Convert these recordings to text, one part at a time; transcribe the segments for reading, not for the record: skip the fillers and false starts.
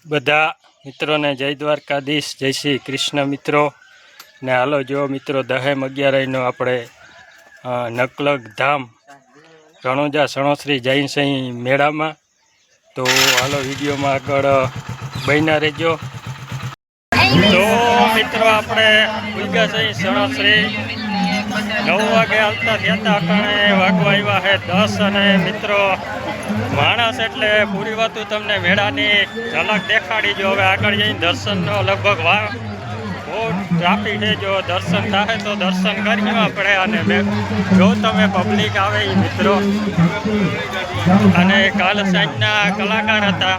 બધા મિત્રોને જય દ્વારકાધીશ, જય શ્રી કૃષ્ણ મિત્રો. ને હાલો જો મિત્રો, દહેમ 11નો આપણે નકલગ ધામ રણોજા સણોસરી જૈન સિંહ મેળામાં. તો હાલો વિડીયોમાં આગળ બન્યા રહેજો. તો મિત્રો આપણે ઉલગા સિંહ સણોસરી 9 વાગે હાલતા થયા હતા, વાગવા આવ્યા છે 10. અને મિત્રો માણસ એટલે પૂરી વાતું તમને મેળાની ઝલક દેખાડી જો. હવે આગળ જઈને દર્શનનો લગભગ બહુ ટ્રાફિક છે. જો દર્શન થાય તો દર્શન કરી આપણે. અને જો તમે પબ્લિક આવે એ મિત્રો, અને કાલ સાંજના કલાકાર હતા.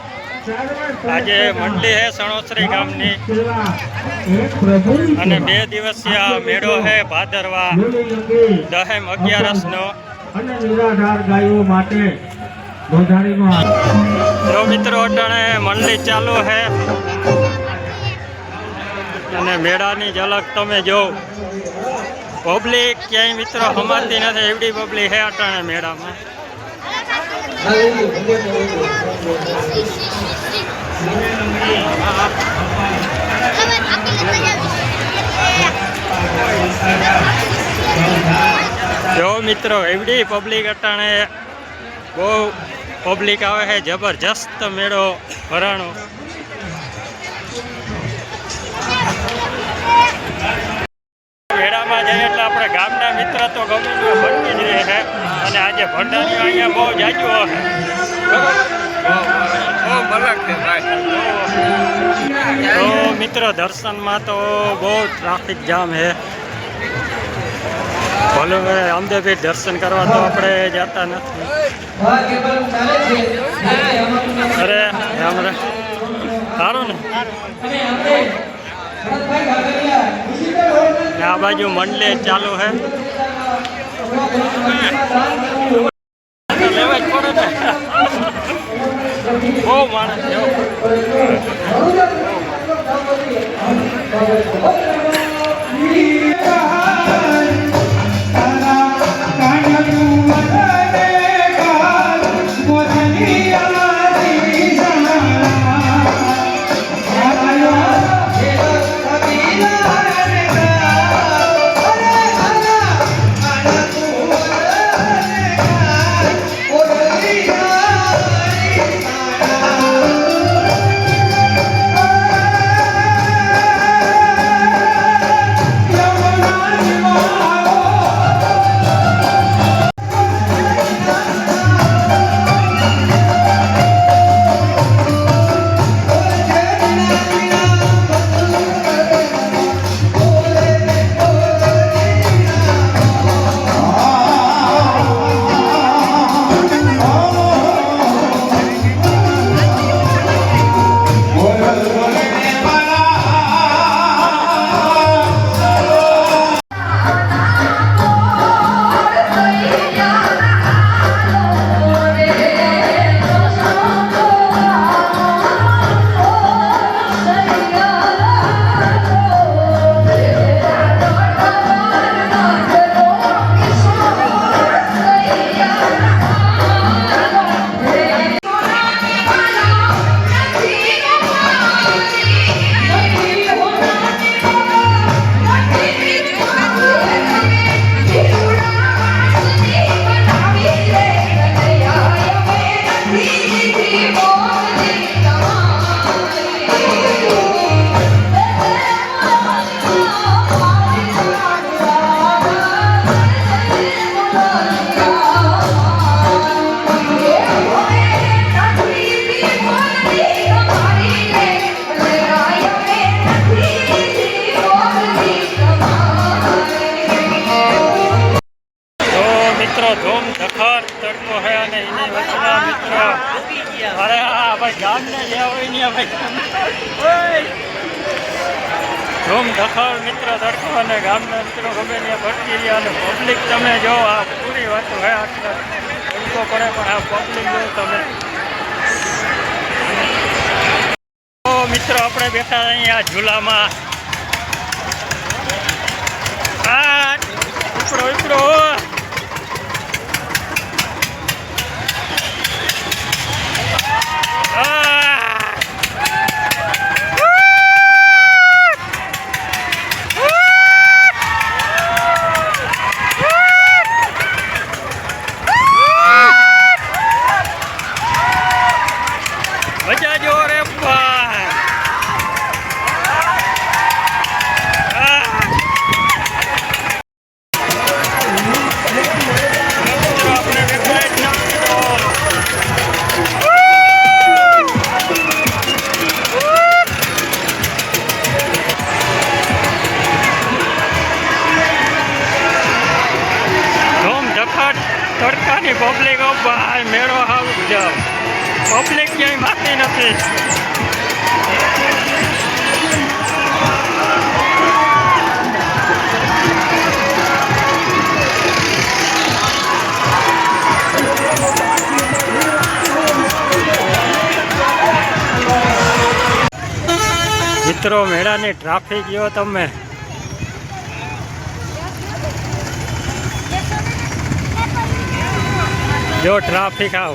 આજે મંડળી છે સણોસરી ગામની, અને 2 દિવસીય મેળો છે ભાદરવા દહેમ 11નો. જો મિત્રો અટાણે મંડળી ચાલુ છે અને મેળાની ઝલક તમે જો. પબ્લિક ક્યાંય મિત્રો હમાતી નથી, એવડી પબ્લિક છે અટાણે મેળામાં. જો મિત્રો એવડી પબ્લિક અટાણે, બહુ પબ્લિક આવે છે, જબરજસ્ત મેળો ભરાણો. મેળામાં જઈએ એટલે આપણે ગામના મિત્ર તો ગમે બનતી જ રહે છે. અને આજે ભંડારીઓ અહીંયા બહુ જાજુ છે. તો મિત્રો દર્શનમાં તો બહુ ટ્રાફિક જામ છે. ભલે રામદેવપીર દર્શન કરવા તો આપણે જતા નથી. અરે રામ સારું ને. આ બાજુ મંડલે ચાલુ છે. લેવા જ પડે ને, બહુ માણસ છે. ધૂમ ધખર તડકો છે. અને એની વચના મિત્રો, અરે હા ભાઈ ગામને જ્યાં હોય ને ભાઈ ધૂમ ધખર મિત્રો તડકો. અને ગામના મિત્રો ગમે ત્યાં ભટકી રહ્યા. અને પબ્લિક તમે જો, આ પૂરી વાતો હે. આટલા તડકો પડે પણ આ પબ્લિક જો તમે. તો મિત્રો આપણે બેઠા અહીંયા ઝૂલામાં. આ ઉપડો ઉપડો ટ્રાફિક. મિત્રો મેળાની ટ્રાફિક જો તમે જો ટ્રાફિક આવ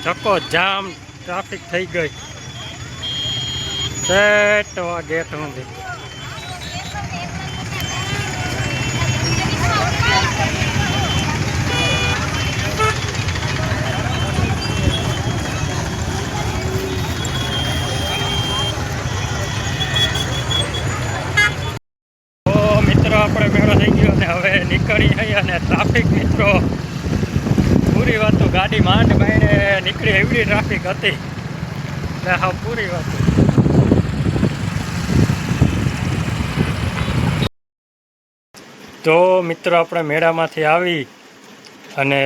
ચક્કો જામ ટ્રાફિક થઈ ગઈ સેટ ગેટ સુધી. આપણે મેળો થઈ ગયો અને હવે નીકળી ગયા અને ટ્રાફિક મિત્રો પૂરી વાતો ગાડી માંડ માંડે નીકળી એવડી ટ્રાફિક હતી એટલે હા પૂરી વાતો. તો મિત્રો આપણે મેળામાંથી આવી અને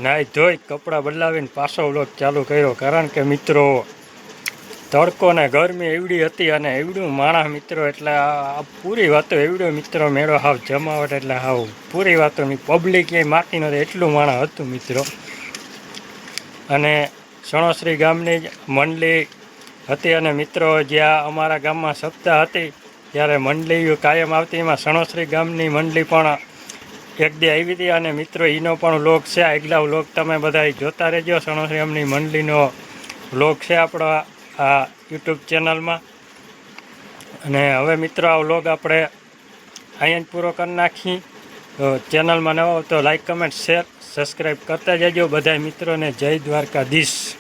નાહી ધોઈ કપડાં બદલાવીને પાછો વ્લોગ ચાલુ કર્યો, કારણ કે મિત્રો તડકો ને ગરમી એવડી હતી અને એવડું માણસ મિત્રો એટલે આ પૂરી વાતો એવડો મિત્રો મેળો હાવ જમાવટ એટલે હાવ પૂરી વાતો પબ્લિક ક્યાંય માટી નહોતી એટલું માણસ હતું મિત્રો. અને સણોસરી ગામની જ મંડળી હતી અને મિત્રો જ્યાં અમારા ગામમાં સપ્તાહ હતી ત્યારે મંડળી કાયમ આવતી, એમાં સણોસરી ગામની મંડળી પણ એક દી આવી હતી અને મિત્રો એનો પણ વ્લોગ છે. આગલા વ્લોગ તમે બધા જોતા રહેજો. સણોસરી ગામની મંડળીનો વ્લોગ છે આપણા આ યુટ્યુબ ચેનલમાં. અને હવે મિત્રો આ વ્લોગ આપણે અહીંયા જ પૂરો કરી નાખી. તો ચેનલમાં નવો તો લાઈક કમેન્ટ શેર સબસ્ક્રાઈબ કરતા જજો બધા મિત્રોને. જય દ્વારકાધીશ.